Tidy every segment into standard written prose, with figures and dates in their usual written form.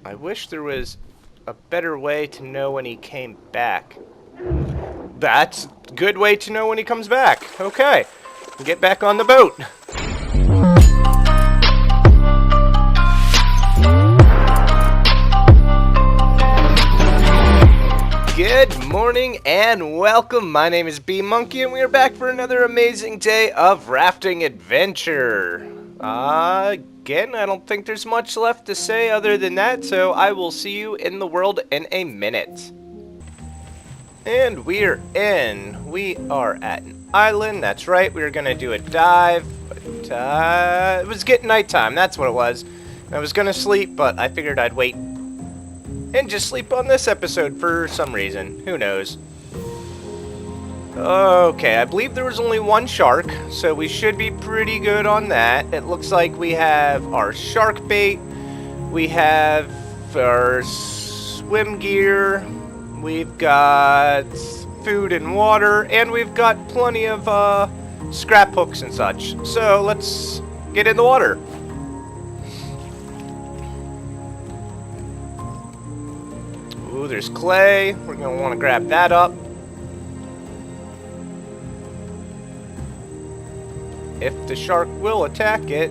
I wish there was a better way to know when he came back. That's a good way to know when he comes back. Okay. Get back on the boat. Good morning and welcome. My name is BMunkieGaming and we are back for another amazing day of rafting adventure. Again, I don't think there's much left to say other than that, so I will see you in the world in a minute. And we're in. We are at an island. That's right. We were going to do a dive. But, it was getting nighttime. That's what it was. I was going to sleep, but I figured I'd wait and just sleep on this episode for some reason. Who knows? Okay, I believe there was only one shark, so we should be pretty good on that. It looks like we have our shark bait. We have our swim gear. We've got food and water, and we've got plenty of scrap hooks and such. So let's get in the water. Ooh, there's clay. We're going to want to grab that up. If the shark will attack it.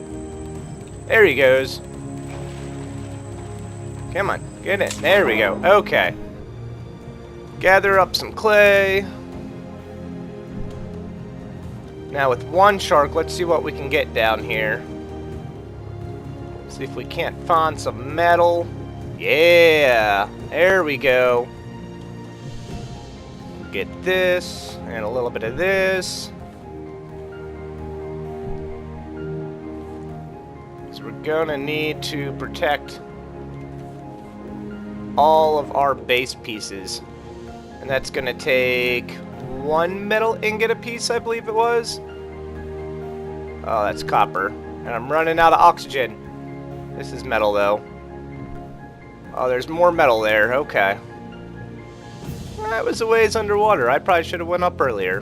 There he goes. Come on, get in. There we go. Okay. Gather up some clay. Now with one shark, let's see what we can get down here. See if we can't find some metal. Yeah, there we go. Get this, and a little bit of this. So we're gonna need to protect all of our base pieces. And that's gonna take one metal ingot a piece, I believe it was. Oh, that's copper. And I'm running out of oxygen. This is metal, though. Oh, there's more metal there. Okay. That was a ways underwater. I probably should have went up earlier.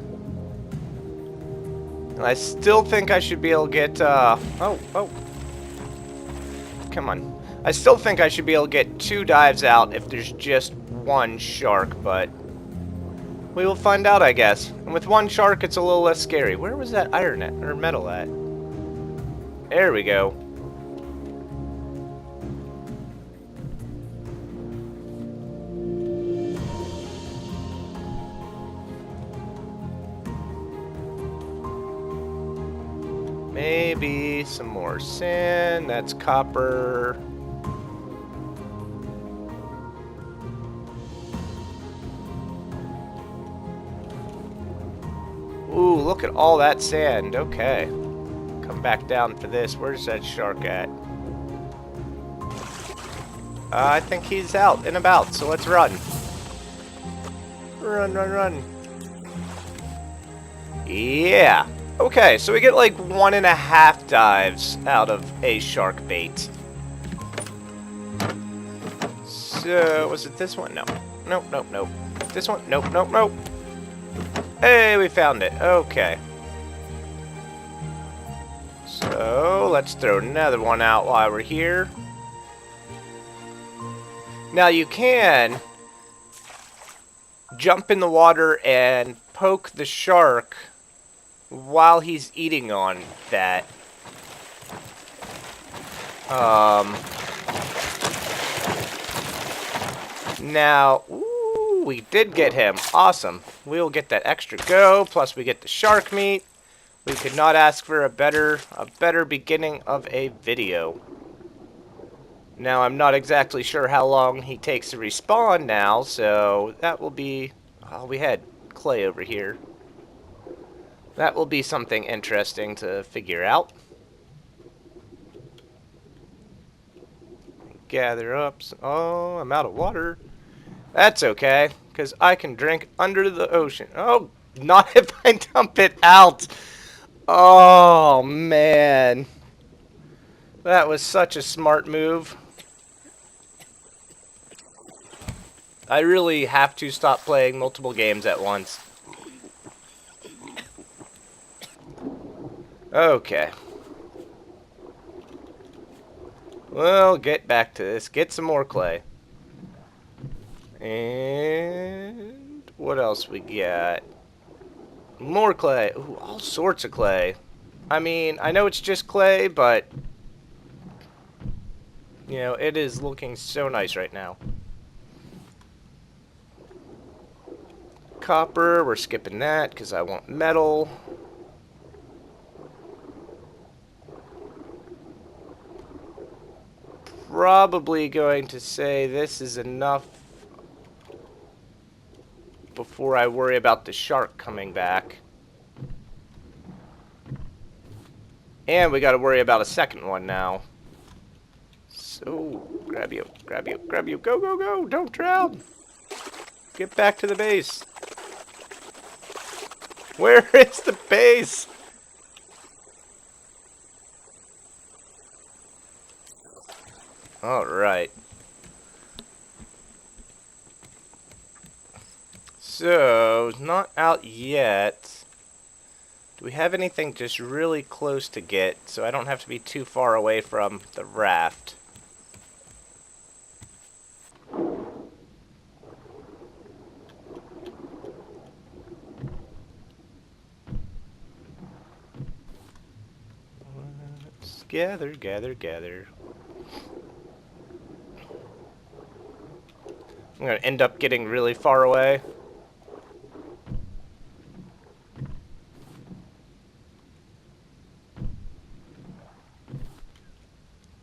And I still think I should be able to get, oh. Come on. I still think I should be able to get 2 dives out if there's just one shark, but we will find out, I guess. And with one shark, it's a little less scary. Where was that iron at, or metal at? There we go. Maybe some more sand. That's copper. Ooh, look at all that sand. Okay. Come back down for this. Where's that shark at? I think he's out and about, so let's run. Run, run, run. Yeah. Okay, so we get like 1.5 dives out of a shark bait. So, was it this one? No. Nope, nope, nope. This one? Nope, nope, nope. Hey, we found it. Okay. So, let's throw another one out while we're here. Now, you can jump in the water and poke the shark while he's eating on that. Now, ooh, we did get him. Awesome. We'll get that extra go, plus we get the shark meat. We could not ask for a better beginning of a video. Now, I'm not exactly sure how long he takes to respawn now, so that will be... Oh, we had clay over here. That will be something interesting to figure out. Gather up some... Oh, I'm out of water. That's okay, because I can drink under the ocean. Oh, not if I dump it out. Oh, man. That was such a smart move. I really have to stop playing multiple games at once. Okay. Well, get back to this. Get some more clay. And what else we got? More clay. Ooh, all sorts of clay. I mean, I know it's just clay, but you know, it is looking so nice right now. Copper, we're skipping that because I want metal. Probably going to say this is enough before I worry about the shark coming back. And we got to worry about a second one now. So, grab you, grab you, grab you. Go, go, go. Don't drown. Get back to the base. Where is the base? Alright. So, not out yet. Do we have anything just really close to get so I don't have to be too far away from the raft? Let's gather, gather, gather. I'm going to end up getting really far away.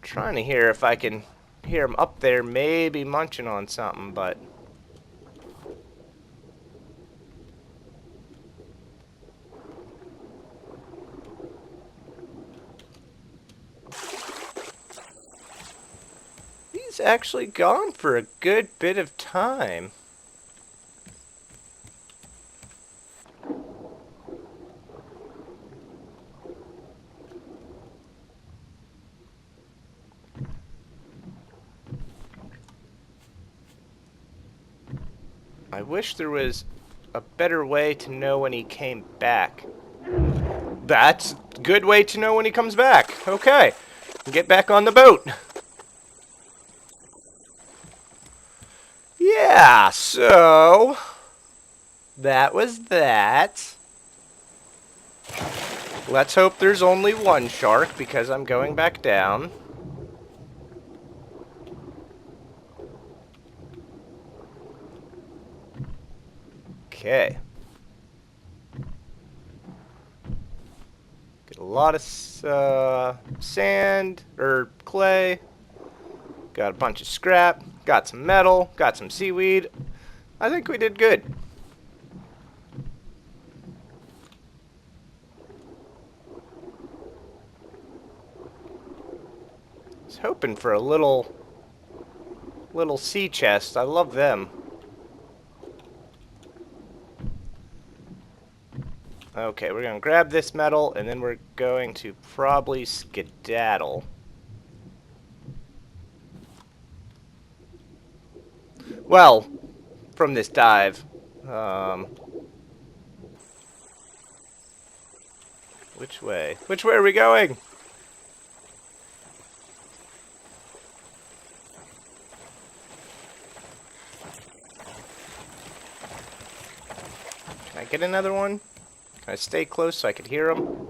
Trying to hear if I can hear him up there, maybe munching on something, but he's actually gone for a good bit of time. I wish there was a better way to know when he came back. That's a good way to know when he comes back. Okay. Get back on the boat. Yeah, so that was that. Let's hope there's only one shark because I'm going back down. Okay. Get a lot of sand, or clay. Got a bunch of scrap. Got some metal. Got some seaweed. I think we did good. I was hoping for a little sea chest. I love them. Okay, we're going to grab this metal, and then we're going to probably skedaddle. Well, from this dive. Which way? Which way are we going? Can I get another one? Can I stay close so I could hear them?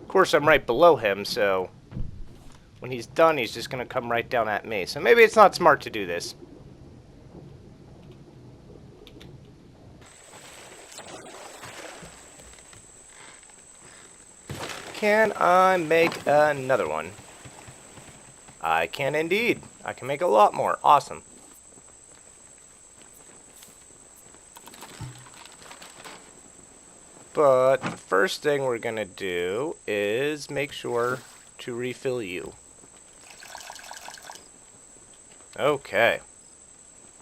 Of course, I'm right below him, so when he's done, he's just going to come right down at me. So maybe it's not smart to do this. Can I make another one? I can indeed. I can make a lot more. Awesome. But the first thing we're going to do is make sure to refill you. Okay.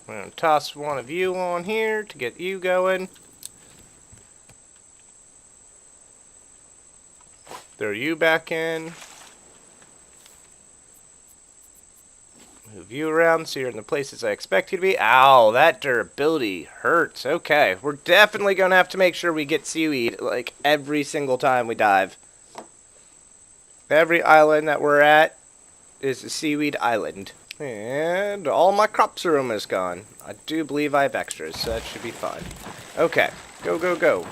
I'm going to toss one of you on here to get you going. Throw you back in. Move you around so you're in the places I expect you to be. Ow, that durability hurts. Okay, we're definitely going to have to make sure we get seaweed, like, every single time we dive. Every island that we're at is a seaweed island. And all my crops are almost gone. I do believe I have extras, so that should be fine. Okay, go, go, go.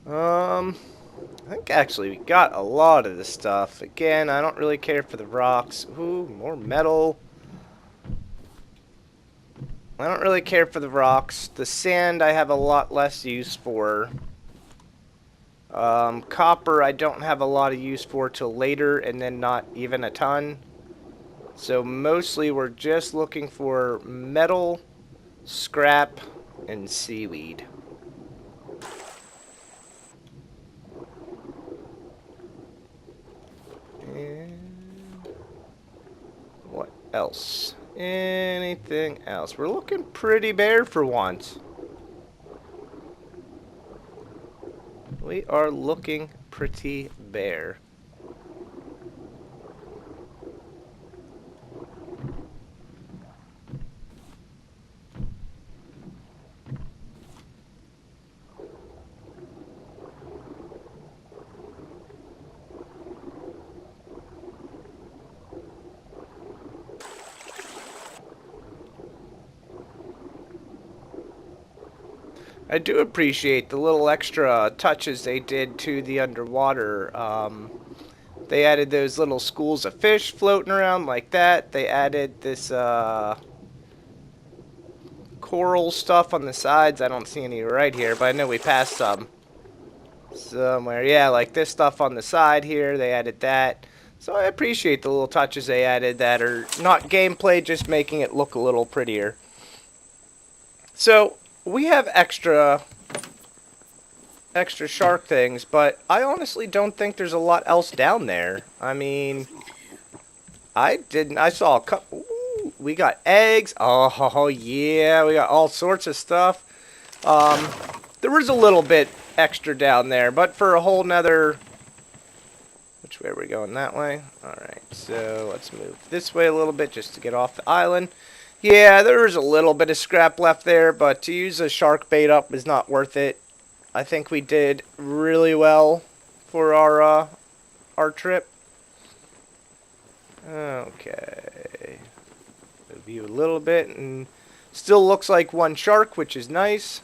I think actually we got a lot of this stuff. Again, I don't really care for the rocks. Ooh, more metal. I don't really care for the rocks. The sand I have a lot less use for. Copper I don't have a lot of use for till later, and then not even a ton. So mostly we're just looking for metal, scrap, and seaweed. And what else? Anything else? We're looking pretty bare for once. We are looking pretty bare. I do appreciate the little extra touches they did to the underwater. They added those little schools of fish floating around like that. They added this coral stuff on the sides. I don't see any right here, but I know we passed some somewhere. Yeah, like this stuff on the side here. They added that. So I appreciate the little touches they added that are not gameplay, just making it look a little prettier. So we have extra shark things, but I honestly don't think there's a lot else down there. I mean, I saw a couple. We got eggs. Oh yeah, we got all sorts of stuff. There was a little bit extra down there, but for a whole nother. Which way are we going? That way. All right. So let's move this way a little bit just to get off the island. Yeah, there was a little bit of scrap left there, but to use a shark bait up is not worth it. I think we did really well for our trip. Okay. Move you a little bit, and still looks like one shark, which is nice.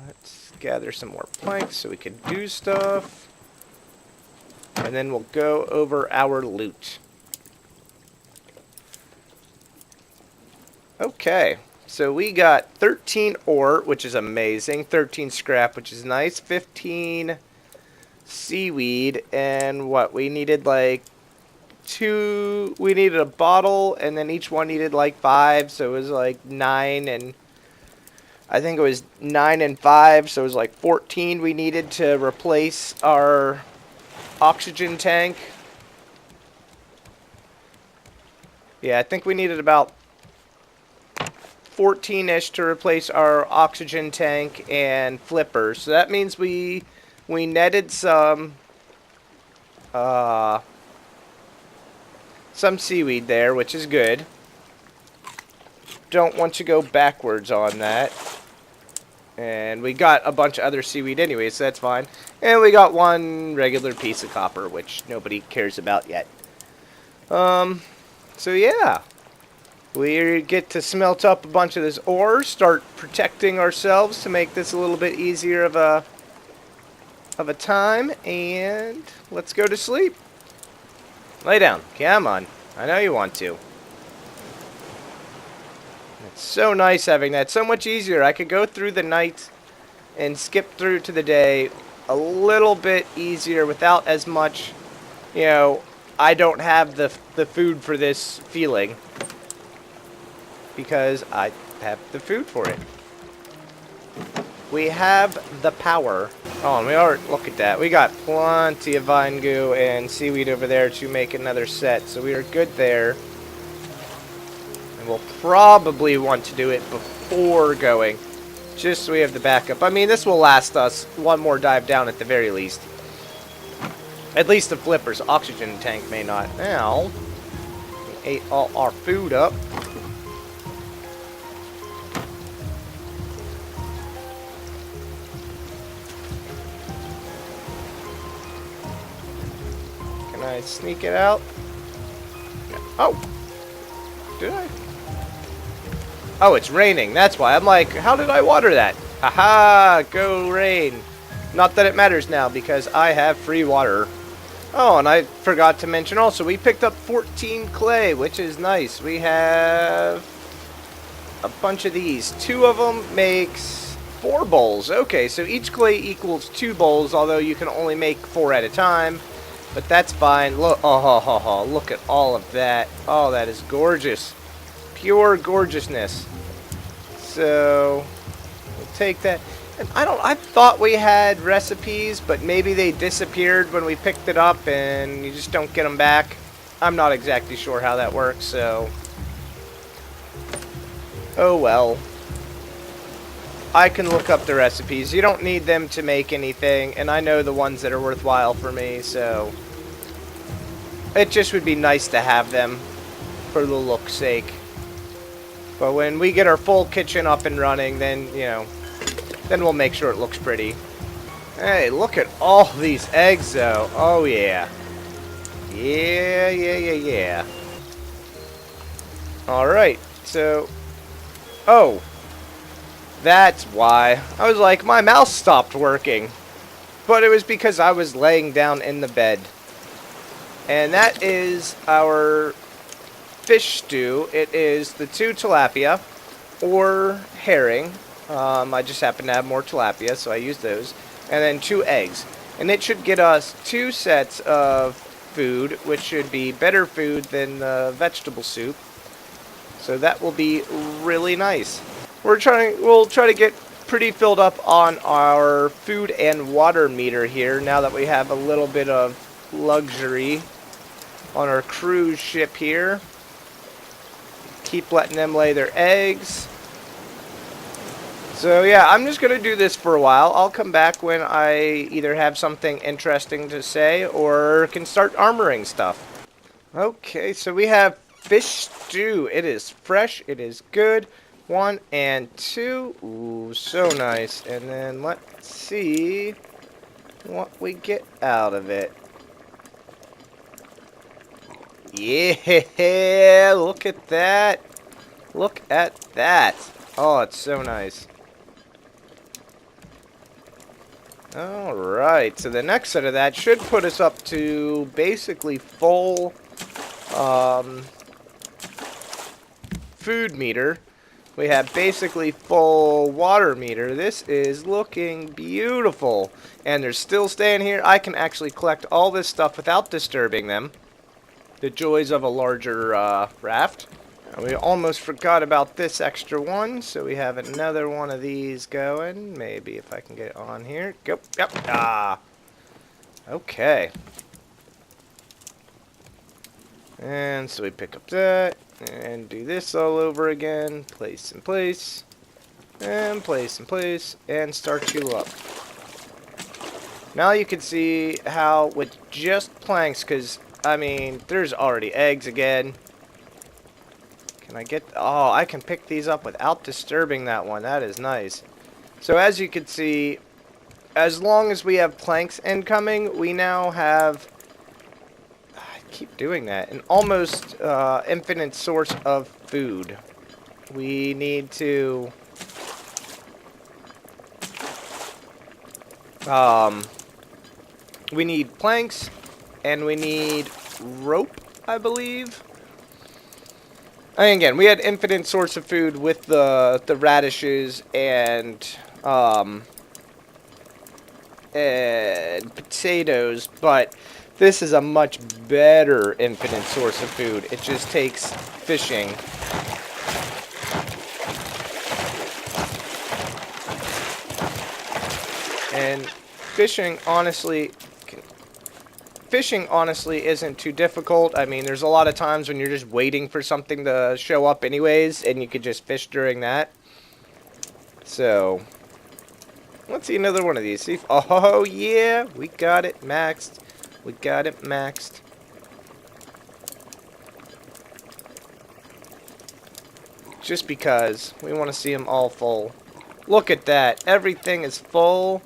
Let's gather some more planks so we can do stuff. And then we'll go over our loot. Okay, so we got 13 ore, which is amazing, 13 scrap, which is nice, 15 seaweed, and what, we needed like we needed a bottle, and then each one needed like 5, so it was like 9, and I think it was 9 and 5, so it was like 14 we needed to replace our oxygen tank. Yeah, I think we needed about 14-ish to replace our oxygen tank and flipper. So that means we netted some seaweed there, which is good. Don't want to go backwards on that. And we got a bunch of other seaweed anyway, so that's fine. And we got one regular piece of copper, which nobody cares about yet. So yeah. We get to smelt up a bunch of this ore, start protecting ourselves to make this a little bit easier of a time, and let's go to sleep. Lay down. Come on. I know you want to. It's so nice having that. So much easier. I could go through the night and skip through to the day a little bit easier without as much, you know, I don't have the food for this feeling. Because I have the food for it. We have the power. Oh, and we are, look at that. We got plenty of vine goo and seaweed over there to make another set. So we are good there. And we'll probably want to do it before going, just so we have the backup. I mean, this will last us one more dive down at the very least. At least the flipper's oxygen tank may not. Now, we ate all our food up. Can I sneak it out? No. Oh! Did I? Oh, it's raining. That's why. I'm like, how did I water that? Aha! Go rain. Not that it matters now, because I have free water. Oh, and I forgot to mention also, we picked up 14 clay, which is nice. We have a bunch of these. 2 of them makes 4 bowls. Okay, so each clay equals 2 bowls, although you can only make 4 at a time. But that's fine. Look, look at all of that. Oh, that is gorgeous. Pure gorgeousness. So, we'll take that. And I thought we had recipes, but maybe they disappeared when we picked it up and you just don't get them back. I'm not exactly sure how that works, so. Oh well. I can look up the recipes. You don't need them to make anything, and I know the ones that are worthwhile for me, so. It just would be nice to have them for the look's sake. But when we get our full kitchen up and running, then, you know, then we'll make sure it looks pretty. Hey, look at all these eggs, though. Oh, yeah. Yeah. Alright, so. Oh. That's why. I was like, my mouse stopped working. But it was because I was laying down in the bed. And that is our fish stew. It is the 2 tilapia or herring. I just happen to have more tilapia, so I use those. And then 2 eggs. And it should get us 2 sets of food, which should be better food than the vegetable soup. So that will be really nice. We'll try to get pretty filled up on our food and water meter here now that we have a little bit of luxury on our cruise ship here. Keep letting them lay their eggs. So yeah, I'm just going to do this for a while. I'll come back when I either have something interesting to say or can start armoring stuff. Okay, so we have fish stew. It is fresh. It is good. 1 and 2. Ooh, so nice. And then let's see what we get out of it. Yeah, look at that. Look at that. Oh, it's so nice. Alright, so the next set of that should put us up to basically full food meter. We have basically full water meter. This is looking beautiful. And they're still staying here. I can actually collect all this stuff without disturbing them. The joys of a larger raft. We almost forgot about this extra one, so we have another one of these going. Maybe if I can get it on here. Go. Yep. Ah. Okay. And so we pick up that and do this all over again. Place in place. And place in place. And start you up. Now you can see how with just planks, because, I mean, there's already eggs again. Can I get... Oh, I can pick these up without disturbing that one. That is nice. So as you can see, as long as we have planks incoming, we now have... I keep doing that. An almost infinite source of food. We need to... we need planks, and we need rope, I believe. And again, we had infinite source of food with the radishes and potatoes, but this is a much better infinite source of food. It just takes fishing. And fishing, honestly, fishing honestly isn't too difficult. I mean, there's a lot of times when you're just waiting for something to show up anyways, and you could just fish during that. So, let's see another one of these. See if, oh yeah, we got it maxed. We got it maxed. Just because we want to see them all full. Look at that. Everything is full.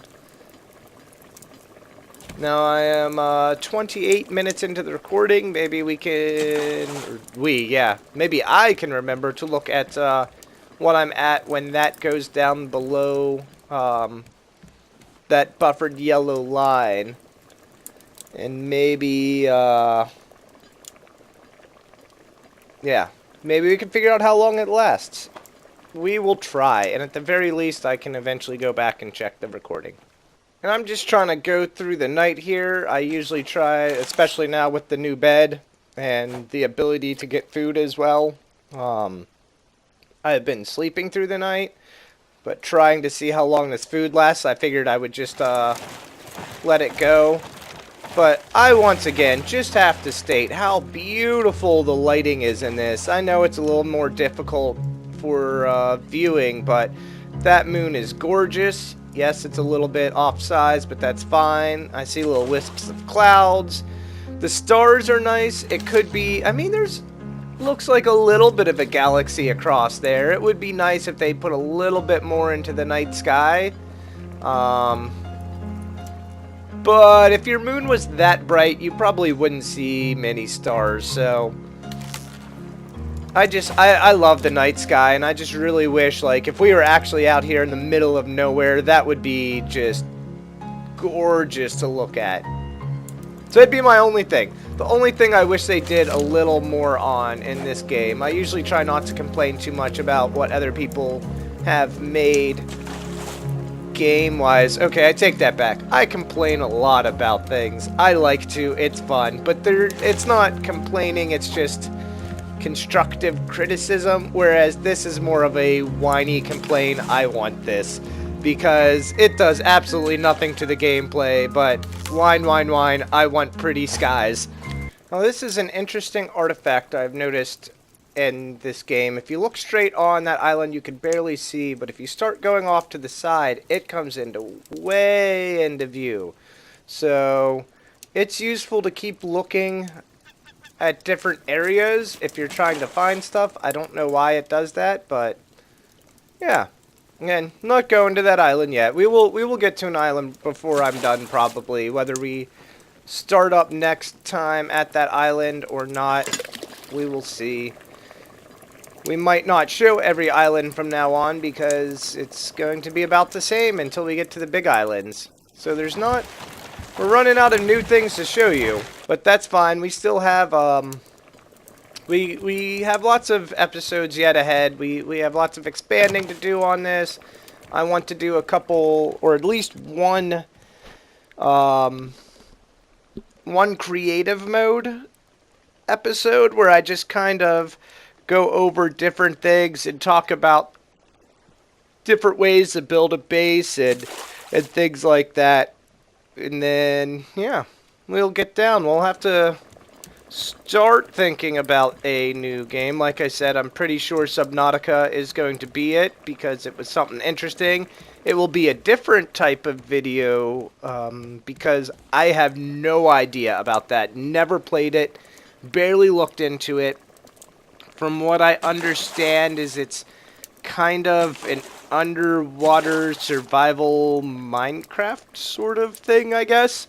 Now I am 28 minutes into the recording. Maybe we can... yeah. Maybe I can remember to look at what I'm at when that goes down below that buffered yellow line. And maybe... yeah. Maybe we can figure out how long it lasts. We will try, and at the very least, I can eventually go back and check the recording. And I'm just trying to go through the night here. I usually try, especially now with the new bed and the ability to get food as well. I have been sleeping through the night, but trying to see how long this food lasts, I figured I would just let it go. But I, once again, just have to state how beautiful the lighting is in this. I know it's a little more difficult for viewing, but that moon is gorgeous. Yes, it's a little bit off-size, but that's fine. I see little wisps of clouds. The stars are nice. It could be... I mean, there's... looks like a little bit of a galaxy across there. It would be nice if they put a little bit more into the night sky. But if your moon was that bright, you probably wouldn't see many stars, so... I love the night sky, and I just really wish, like, if we were actually out here in the middle of nowhere, that would be just gorgeous to look at. So it'd be my only thing. The only thing I wish they did a little more on in this game. I usually try not to complain too much about what other people have made game-wise. Okay, I take that back. I complain a lot about things. I like to. It's fun. But it's not complaining, it's just constructive criticism, whereas this is more of a whiny complain. I want this because it does absolutely nothing to the gameplay, but whine, whine, whine, I want pretty skies. Now this is an interesting artifact I've noticed in this game. If you look straight on that island, you can barely see, but if you start going off to the side, it comes into way into view. So it's useful to keep looking at different areas if you're trying to find stuff. I don't know why it does that, but yeah. Again, not going to that island yet. We will get to an island before I'm done, probably. Whether we start up next time at that island or not, we will see. We might not show every island from now on because it's going to be about the same until we get to the big islands. So there's not... We're running out of new things to show you, but that's fine. We still have, we have lots of episodes yet ahead. We have lots of expanding to do on this. I want to do a couple, or at least one creative mode episode where I just kind of go over different things and talk about different ways to build a base and things like that. And then, yeah, we'll get down. We'll have to start thinking about a new game. Like I said, I'm pretty sure Subnautica is going to be it because it was something interesting. It will be a different type of video because I have no idea about that. Never played it. Barely looked into it. From what I understand is it's kind of an underwater survival Minecraft sort of thing, I guess.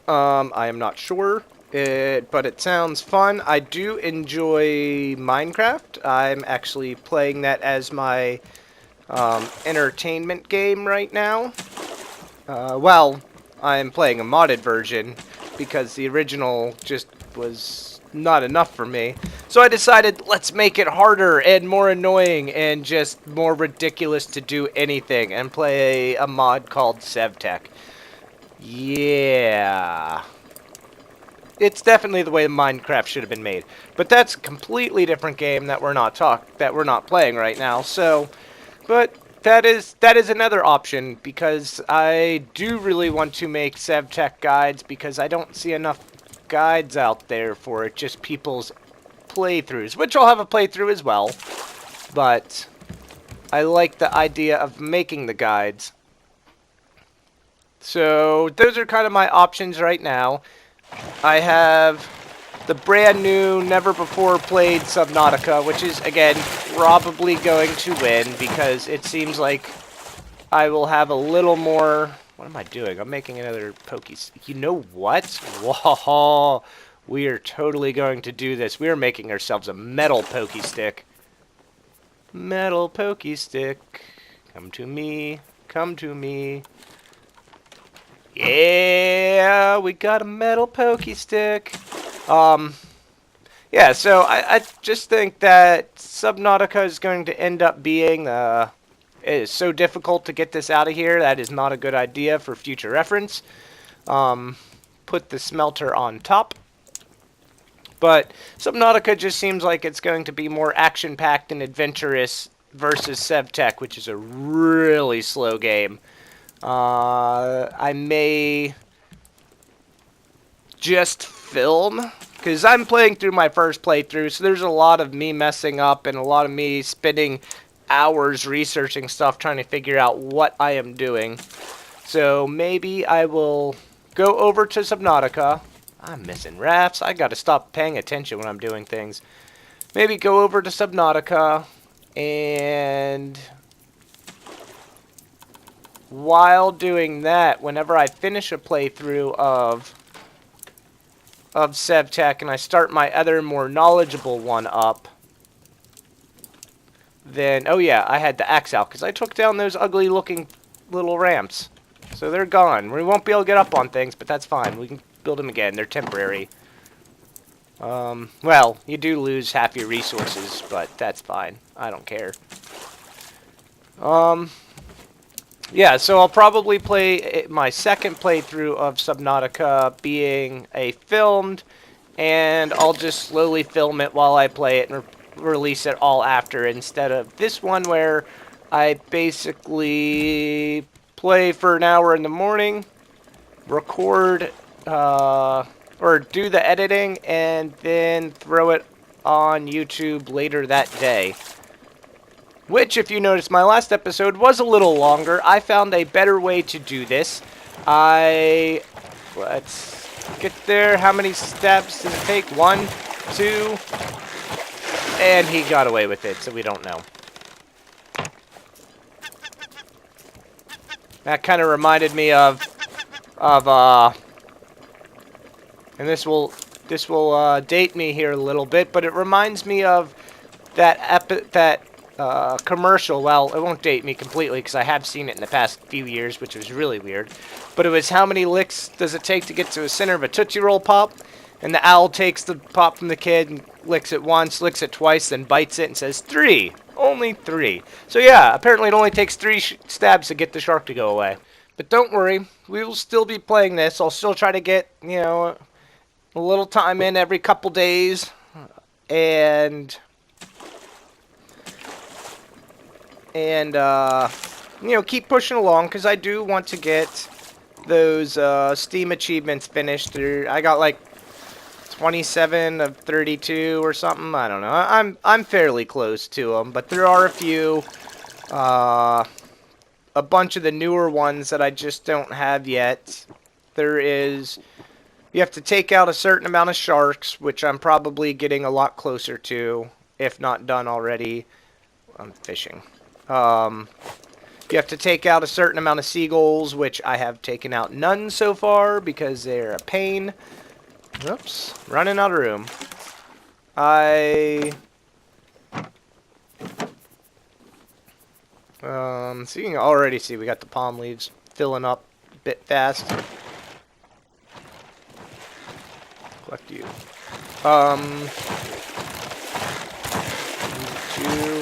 I am not sure, but it sounds fun. I do enjoy Minecraft. I'm actually playing that as my entertainment game right now. Well, I'm playing a modded version because the original just was not enough for me. So I decided, let's make it harder and more annoying and just more ridiculous to do anything and play a mod called SevTech. Yeah. It's definitely the way Minecraft should have been made. But that's a completely different game that we're not playing right now. So, but that is another option, because I do really want to make SevTech guides, because I don't see enough guides out there for it, just people's playthroughs, which I'll have a playthrough as well, but I like the idea of making the guides. So those are kind of my options right now. I have the brand new, never before played Subnautica, which is, again, probably going to win, because it seems like I will have a little more... What am I doing? I'm making another pokey... You know what? Whoa! We are totally going to do this. We are making ourselves a metal pokey stick. Metal pokey stick. Come to me. Come to me. Yeah! We got a metal pokey stick. Yeah, so I just think that Subnautica is going to end up being... it is so difficult to get this out of here. That is not a good idea for future reference. Put the smelter on top. But Subnautica just seems like it's going to be more action-packed and adventurous versus SevTech, which is a really slow game. I may just film, because I'm playing through my first playthrough, so there's a lot of me messing up and a lot of me spending hours researching stuff, trying to figure out what I am doing. So maybe I will go over to Subnautica. I'm missing rafts. I gotta stop paying attention when I'm doing things. Maybe go over to Subnautica, and while doing that, whenever I finish a playthrough of SevTech and I start my other more knowledgeable one up, then, oh yeah, I had the axe out because I took down those ugly looking little ramps. So they're gone. We won't be able to get up on things, but that's fine. We can build them again. They're temporary. Well, you do lose half your resources, but that's fine. I don't care. Yeah, so I'll probably play my second playthrough of Subnautica being a filmed, and I'll just slowly film it while I play it and release it all after, instead of this one where I basically play for an hour in the morning, record, or do the editing, and then throw it on YouTube later that day. Which, if you noticed, my last episode was a little longer. I found a better way to do this. Let's get there. How many steps does it take? 1, 2, and he got away with it, so we don't know. That kind of reminded me of, and this will date me here a little bit, but it reminds me of that commercial. Well, it won't date me completely because I have seen it in the past few years, which was really weird. But it was, how many licks does it take to get to the center of a Tootsie Roll Pop? And the owl takes the pop from the kid and licks it once, licks it twice, then bites it and says 3. Only 3. So yeah, apparently it only takes 3 stabs to get the shark to go away. But don't worry, we will still be playing this. I'll still try to get, you know, a little time in every couple days. And you know, keep pushing along, because I do want to get those Steam achievements finished. I got like 27 of 32 or something. I don't know. I'm fairly close to them, but there are a few, a bunch of the newer ones that I just don't have yet. You have to take out a certain amount of sharks, which I'm probably getting a lot closer to, if not done already. I'm fishing. You have to take out a certain amount of seagulls, which I have taken out none so far because they're a pain. Oops, running out of room. So you can already see we got the palm leaves filling up a bit fast. Collect you. 2,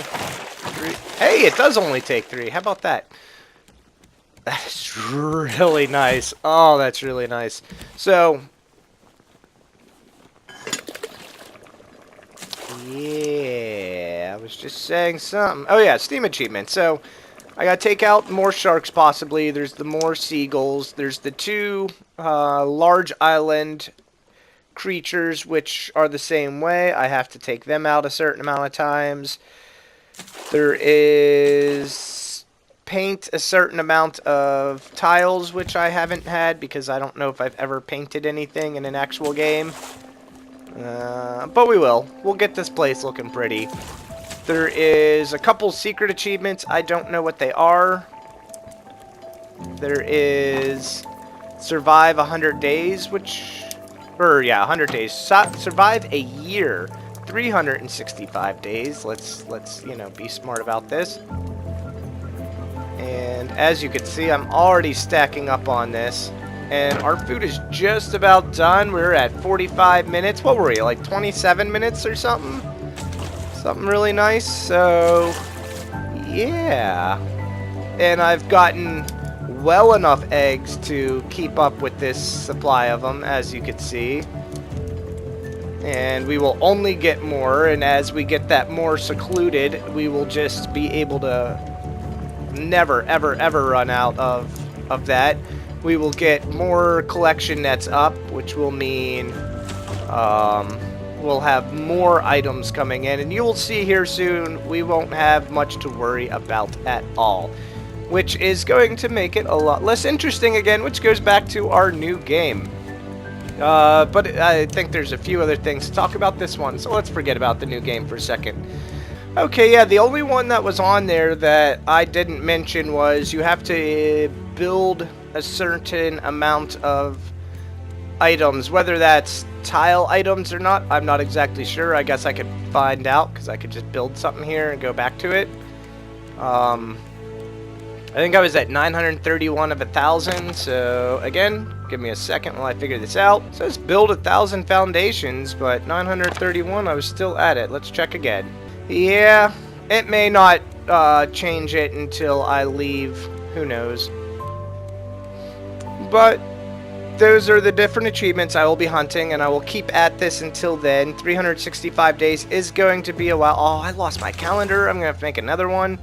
3. Hey, it does only take 3. How about that? That's really nice. Oh, that's really nice. So, yeah, I was just saying something. Oh yeah, Steam achievement. So, I gotta take out more sharks possibly. There's the more seagulls. There's the two large island creatures which are the same way. I have to take them out a certain amount of times. There is paint a certain amount of tiles which I haven't had because I don't know if I've ever painted anything in an actual game. But we will. We'll get this place looking pretty. There is a couple secret achievements. I don't know what they are. There is survive 100 days, which... Or, yeah, 100 days. Survive a year. 365 days. Let's you know, be smart about this. And as you can see, I'm already stacking up on this. And our food is just about done. We're at 45 minutes. What were we, like 27 minutes or something? Something really nice. So, yeah. And I've gotten well enough eggs to keep up with this supply of them, as you can see. And we will only get more, and as we get that more secluded, we will just be able to never, ever, ever run out of that. We will get more collection nets up, which will mean we'll have more items coming in. And you will see here soon, we won't have much to worry about at all, which is going to make it a lot less interesting again, which goes back to our new game. But I think there's a few other things to talk about this one, so let's forget about the new game for a second. Okay, yeah, the only one that was on there that I didn't mention was you have to build a certain amount of items, whether that's tile items or not. I'm not exactly sure. I guess I could find out because I could just build something here and go back to it. I think I was at 931 of 1,000, so again, give me a second while I figure this out. It says build 1,000 foundations, but 931, I was still at it. Let's check again. Yeah, it may not change it until I leave. Who knows? But those are the different achievements I will be hunting, and I will keep at this until then. 365 days is going to be a while. Oh, I lost my calendar. I'm going to have to make another one.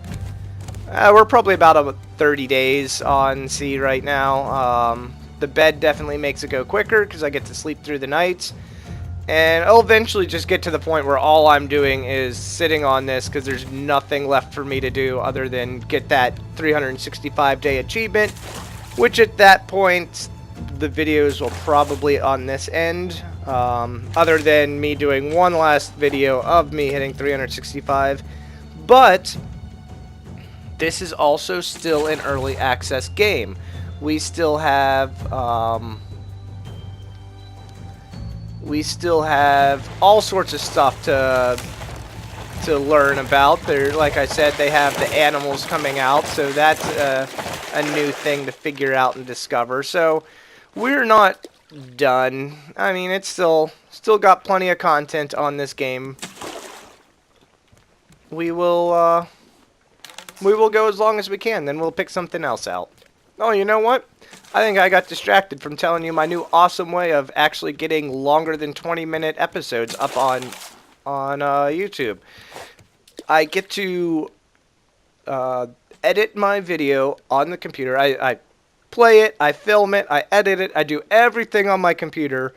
We're probably about 30 days on sea right now. The bed definitely makes it go quicker because I get to sleep through the nights. And I'll eventually just get to the point where all I'm doing is sitting on this because there's nothing left for me to do other than get that 365-day achievement, which at that point, the videos will probably on this end, other than me doing one last video of me hitting 365. But this is also still an early access game. We still have all sorts of stuff to learn about. There, like I said, they have the animals coming out, so that's a new thing to figure out and discover. So we're not done. I mean, it's still got plenty of content on this game. We will go as long as we can, then we'll pick something else out. Oh, you know what? I think I got distracted from telling you my new awesome way of actually getting longer than 20-minute episodes up on YouTube. I get to edit my video on the computer. I play it, I film it, I edit it, I do everything on my computer,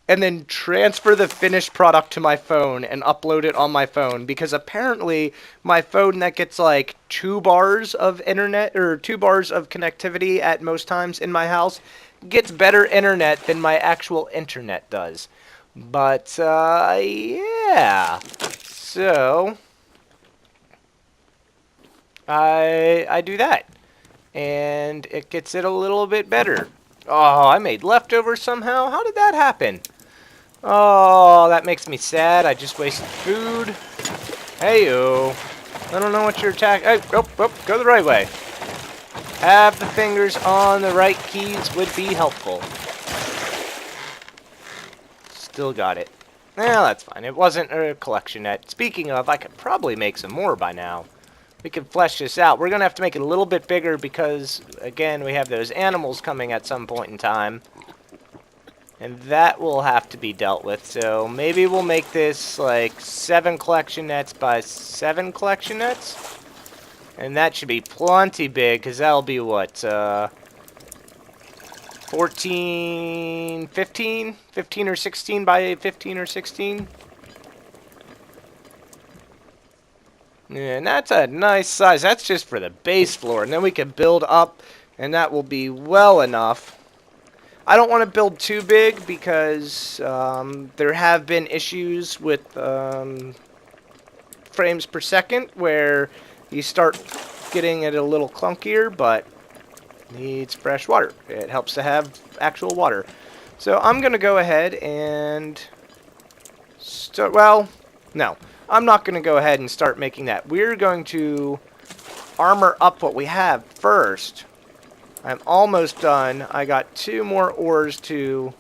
and then transfer the finished product to my phone and upload it on my phone, because apparently my phone that gets like 2 bars of internet or 2 bars of connectivity at most times in my house gets better internet than my actual internet does. But yeah, so I do that, and it gets it a little bit better. Oh, I made leftovers somehow. How did that happen? Oh, that makes me sad. I just wasted food. Hey-o. I don't know what you're attacking. Hey, oh, go the right way. Have the fingers on the right keys would be helpful. Still got it. Well, that's fine. It wasn't a collection net. Speaking of, I could probably make some more by now. We can flesh this out. We're going to have to make it a little bit bigger because, again, we have those animals coming at some point in time. And that will have to be dealt with. So maybe we'll make this like 7 collection nets by 7 collection nets. And that should be plenty big, because that'll be what, 14, 15? 15 or 16 by 15 or 16? Yeah, and that's a nice size. That's just for the base floor. And then we can build up, and that will be well enough. I don't want to build too big because there have been issues with frames per second where you start getting it a little clunkier, but needs fresh water. It helps to have actual water. So I'm going to go ahead and start, well, no. I'm not going to go ahead and start making that. We're going to armor up what we have first. I'm almost done. I got 2 more ores to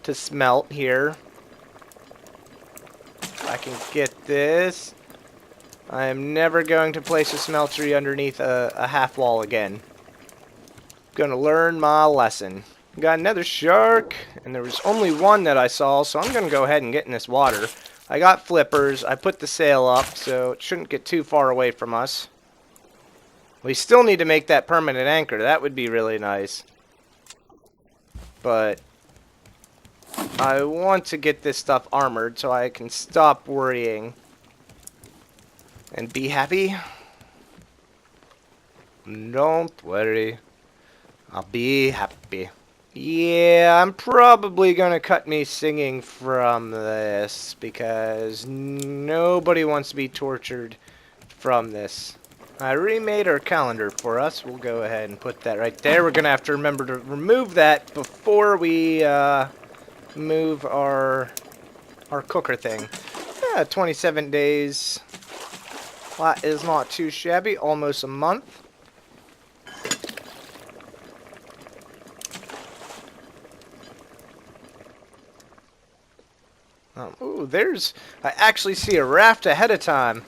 smelt here. I can get this. I am never going to place a smeltery underneath a half wall again. Gonna learn my lesson. Got another shark, and there was only one that I saw, so I'm gonna go ahead and get in this water. I got flippers. I put the sail up, so it shouldn't get too far away from us. We still need to make that permanent anchor. That would be really nice. But I want to get this stuff armored so I can stop worrying and be happy. Don't worry. I'll be happy. Yeah, I'm probably going to cut me singing from this because nobody wants to be tortured from this. I remade our calendar for us. We'll go ahead and put that right there. We're going to have to remember to remove that before we move our cooker thing. Yeah, 27 days. That is not too shabby. Almost a month. Ooh, I actually see a raft ahead of time.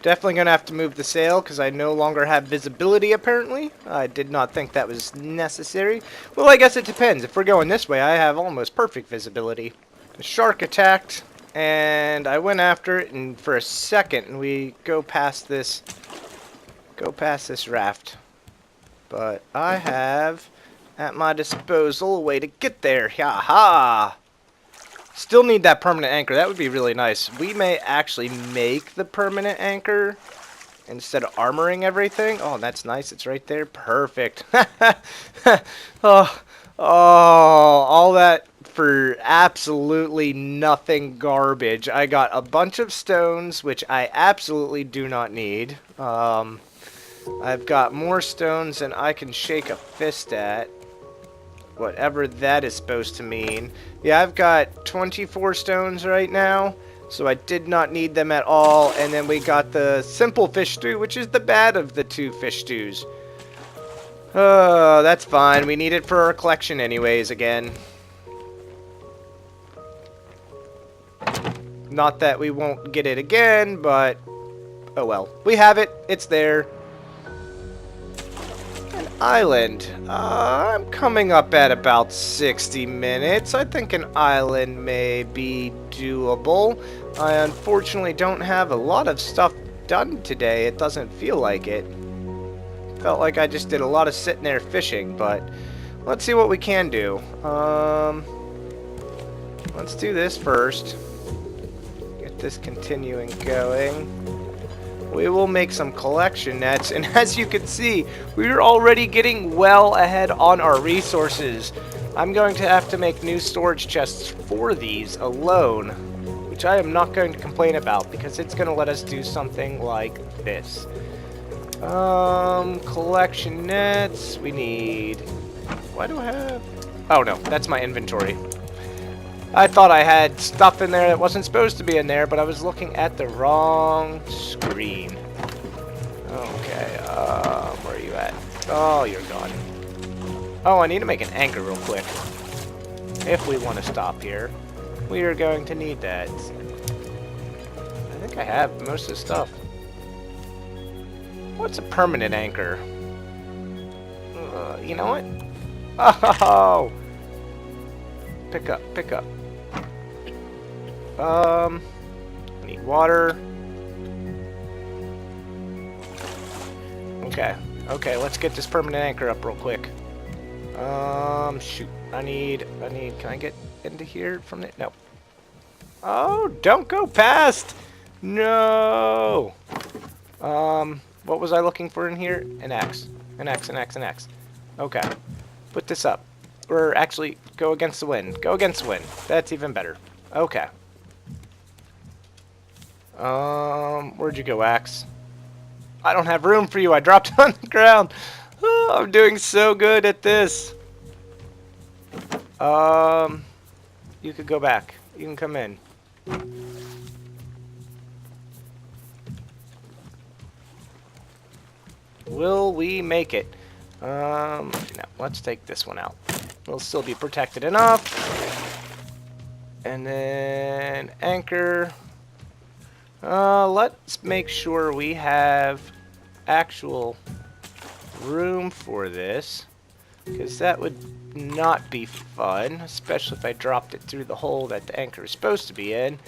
Definitely going to have to move the sail because I no longer have visibility, apparently. I did not think that was necessary. Well, I guess it depends. If we're going this way, I have almost perfect visibility. The shark attacked, and I went after it, and for a second, we go past this raft. But I have at my disposal a way to get there. Ha-ha! Still need that permanent anchor. That would be really nice. We may actually make the permanent anchor instead of armoring everything. Oh, that's nice. It's right there. Perfect. All that for absolutely nothing garbage. I got a bunch of stones, which I absolutely do not need. I've got more stones than I can shake a fist at. Whatever that is supposed to mean. Yeah, I've got 24 stones right now, so I did not need them at all. And then we got the simple fish stew, which is the bad of the 2 fish stews. Oh, that's fine. We need it for our collection anyways, again. Not that we won't get it again, but oh well. We have it. It's there. Island. I'm coming up at about 60 minutes. I think an island may be doable. I unfortunately don't have a lot of stuff done today. It doesn't feel like it. Felt like I just did a lot of sitting there fishing, but let's see what we can do. Let's do this first. Get this continuing going. We will make some collection nets, and as you can see, we're already getting well ahead on our resources. I'm going to have to make new storage chests for these alone, which I am not going to complain about because it's going to let us do something like this. Collection nets, we need... Why do I have... Oh no, that's my inventory. I thought I had stuff in there that wasn't supposed to be in there, but I was looking at the wrong screen. Okay, where are you at? Oh, you're gone. Oh, I need to make an anchor real quick. If we want to stop here, we are going to need that. I think I have most of the stuff. What's a permanent anchor? You know what? Oh! Pick up, pick up. I need water. Okay. Okay, let's get this permanent anchor up real quick. Shoot. I need, can I get into here from the, no. Oh, don't go past! No! What was I looking for in here? An X. An X, an X, an X. Okay. Put this up. Or actually, go against the wind. Go against the wind. That's even better. Okay. Where'd you go, Axe? I don't have room for you. I dropped on the ground. Oh, I'm doing so good at this. You could go back. You can come in. Will we make it? No, let's take this one out. We'll still be protected enough. And then anchor. Let's make sure we have actual room for this, because that would not be fun, especially if I dropped it through the hole that the anchor is supposed to be in.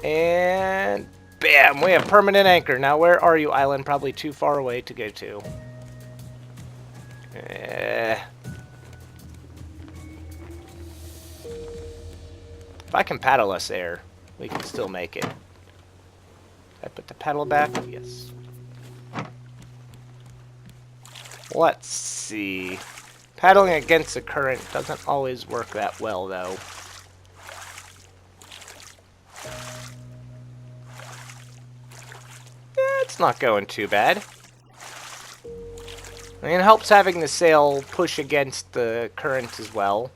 And bam, we have permanent anchor. Now where are you, island? Probably too far away to go to. If I can paddle us there, we can still make it. I put the paddle back? Yes. Let's see. Paddling against the current doesn't always work that well, though. It's not going too bad. I mean, it helps having the sail push against the current as well.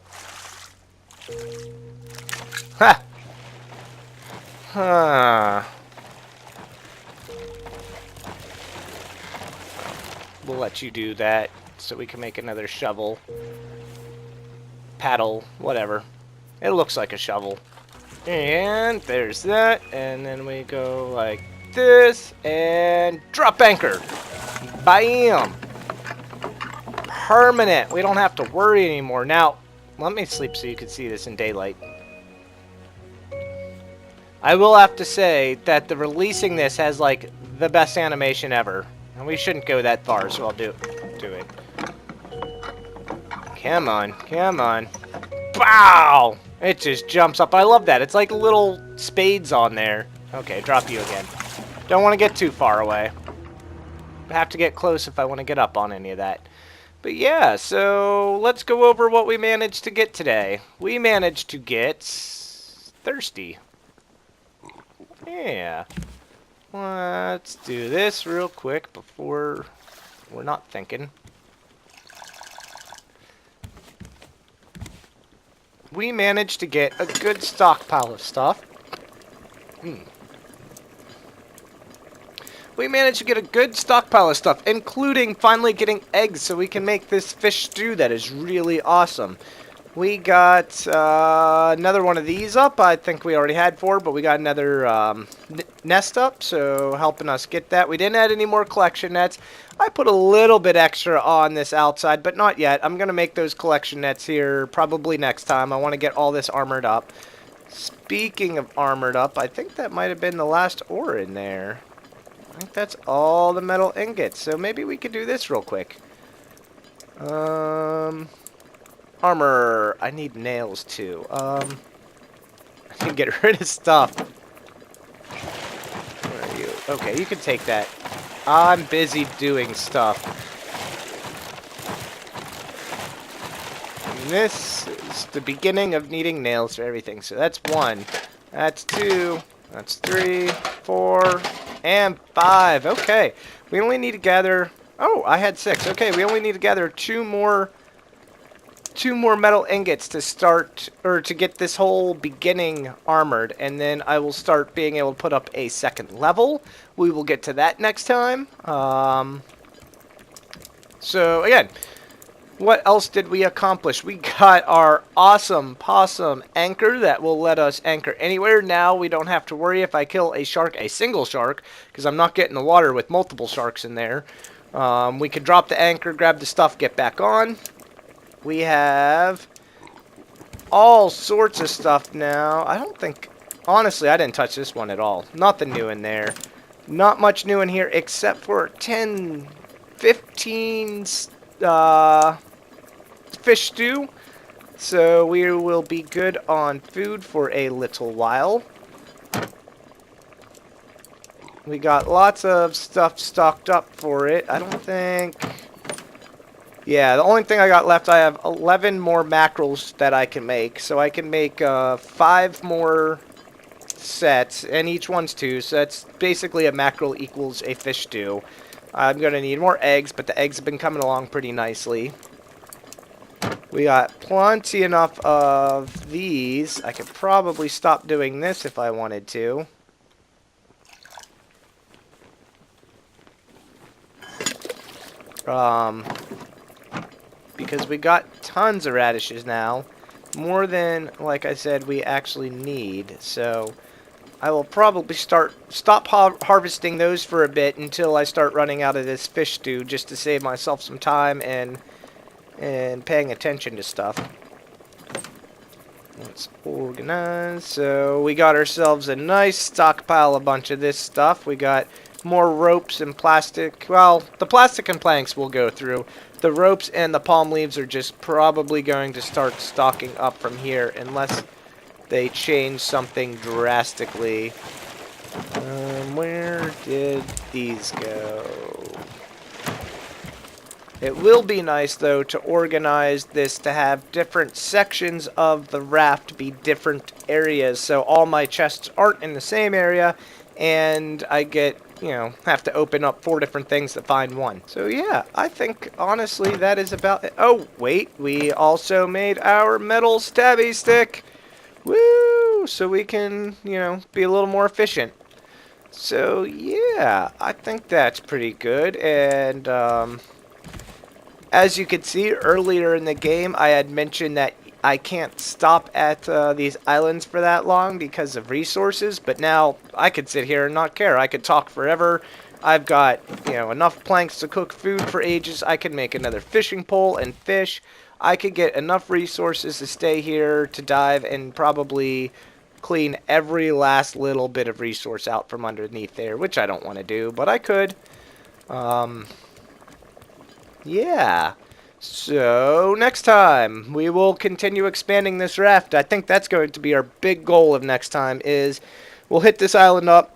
Ha! Huh. We'll let you do that so we can make another shovel. Paddle, whatever. It looks like a shovel. And there's that. And then we go like this and drop anchor. Bam! Permanent. We don't have to worry anymore. Now, let me sleep so you can see this in daylight. I will have to say that the releasing this has like the best animation ever. And we shouldn't go that far, so I'll do it. Come on, come on. Bow! It just jumps up. I love that. It's like little spades on there. Okay, drop you again. Don't want to get too far away. I have to get close if I want to get up on any of that. But yeah, so let's go over what we managed to get today. We managed to get thirsty. Yeah. Let's do this real quick before we're not thinking. We managed to get a good stockpile of stuff. We managed to get a good stockpile of stuff, including finally getting eggs so we can make this fish stew that is really awesome. We got another one of these up. I think we already had 4, but we got another nest up, so helping us get that. We didn't add any more collection nets. I put a little bit extra on this outside, but not yet. I'm going to make those collection nets here probably next time. I want to get all this armored up. Speaking of armored up, I think that might have been the last ore in there. I think that's all the metal ingots, so maybe we could do this real quick. Armor. I need nails too. I can get rid of stuff. Where are you? Okay, you can take that. I'm busy doing stuff. And this is the beginning of needing nails for everything. So that's 1. That's 2. That's 3, 4, and 5. Okay. We only need to gather... Oh, I had 6. Okay, we only need to gather 2 more metal ingots to start, or to get this whole beginning armored, and then I will start being able to put up a second level. We will get to that next time. So again, what else did we accomplish? We got our awesome possum anchor that will let us anchor anywhere. Now we don't have to worry if I kill a shark, a single shark, because I'm not getting the water with multiple sharks in there. We can drop the anchor, grab the stuff, get back on. We have all sorts of stuff now. I don't think... Honestly, I didn't touch this one at all. Nothing new in there. Not much new in here except for 10 15 fish stew. So we will be good on food for a little while. We got lots of stuff stocked up for it. I don't think... Yeah, the only thing I got left, I have 11 more mackerels that I can make. So I can make 5 more sets, and each one's 2. So that's basically a mackerel equals a fish stew. I'm going to need more eggs, but the eggs have been coming along pretty nicely. We got plenty enough of these. I could probably stop doing this if I wanted to. Because we got tons of radishes now. More than, like I said, we actually need. So I will probably stop harvesting those for a bit until I start running out of this fish stew, just to save myself some time and paying attention to stuff. Let's organize. So we got ourselves a nice stockpile, a bunch of this stuff. We got more ropes and plastic. Well, the plastic and planks will go through. The ropes and the palm leaves are just probably going to start stocking up from here unless they change something drastically. Where did these go? It will be nice, though, to organize this to have different sections of the raft be different areas. So all my chests aren't in the same area, and I get, you know, have to open up 4 different things to find one. So yeah, I think, honestly, that is about it. Oh, wait, we also made our metal stabby stick. Woo! So we can, you know, be a little more efficient. So yeah, I think that's pretty good, and, as you can see, earlier in the game, I had mentioned that I can't stop at these islands for that long because of resources, but now I could sit here and not care. I could talk forever. I've got, you know, enough planks to cook food for ages. I could make another fishing pole and fish. I could get enough resources to stay here to dive and probably clean every last little bit of resource out from underneath there, which I don't want to do, but I could. Yeah. So, next time, we will continue expanding this raft. I think that's going to be our big goal of next time, is we'll hit this island up,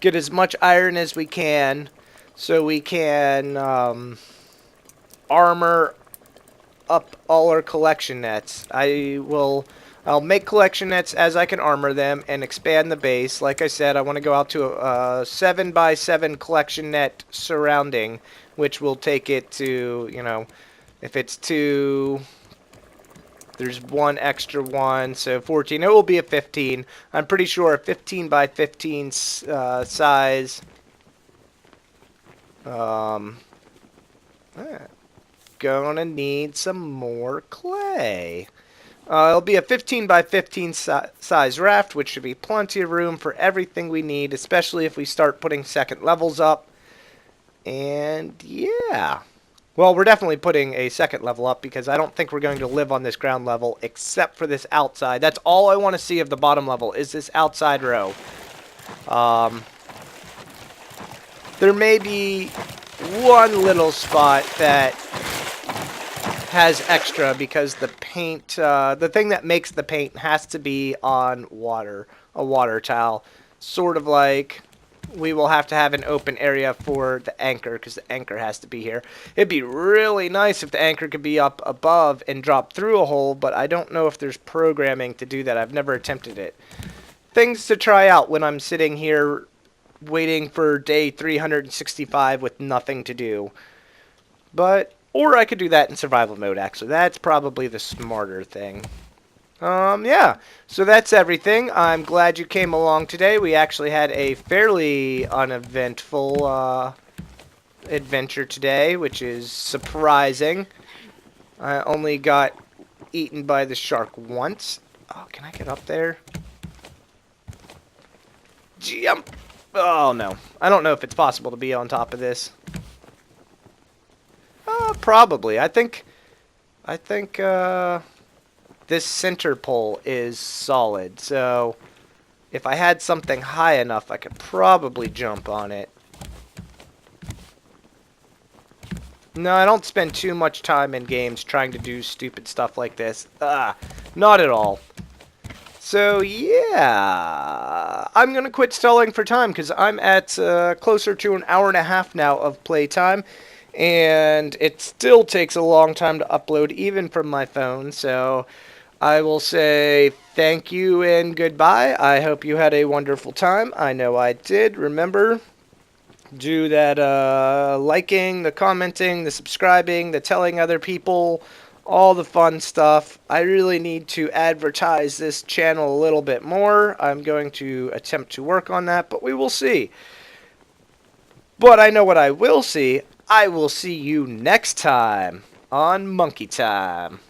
get as much iron as we can, so we can armor up all our collection nets. I'll make collection nets as I can armor them and expand the base. Like I said, I want to go out to a 7x7 collection net surrounding, which will take it to, you know, if it's 2, there's 1 extra one, so 14. It will be a 15. I'm pretty sure a 15x15 size. Gonna need some more clay. It'll be a 15x15 size raft, which should be plenty of room for everything we need, especially if we start putting second levels up. And yeah. Well, we're definitely putting a second level up because I don't think we're going to live on this ground level except for this outside. That's all I want to see of the bottom level is this outside row. There may be one little spot that has extra because the paint, the thing that makes the paint has to be on water, a water towel. Sort of like we will have to have an open area for the anchor because the anchor has to be here. It'd be really nice if the anchor could be up above and drop through a hole, but I don't know if there's programming to do that. I've never attempted it. Things to try out when I'm sitting here waiting for day 365 with nothing to do. Or I could do that in survival mode, actually. That's probably the smarter thing. Yeah, so that's everything. I'm glad you came along today. We actually had a fairly uneventful adventure today, which is surprising. I only got eaten by the shark once. Oh, can I get up there? Jump! Oh, no. I don't know if it's possible to be on top of this. Probably. I think this center pole is solid, so if I had something high enough, I could probably jump on it. No, I don't spend too much time in games trying to do stupid stuff like this. Not at all. So, yeah, I'm going to quit stalling for time because I'm at closer to an hour and a half now of playtime, and it still takes a long time to upload even from my phone, so I will say thank you and goodbye. I hope you had a wonderful time. I know I did. Remember, do that liking, the commenting, the subscribing, the telling other people, all the fun stuff. I really need to advertise this channel a little bit more. I'm going to attempt to work on that, but we will see. But I know what I will see. I will see you next time on Monkey Time.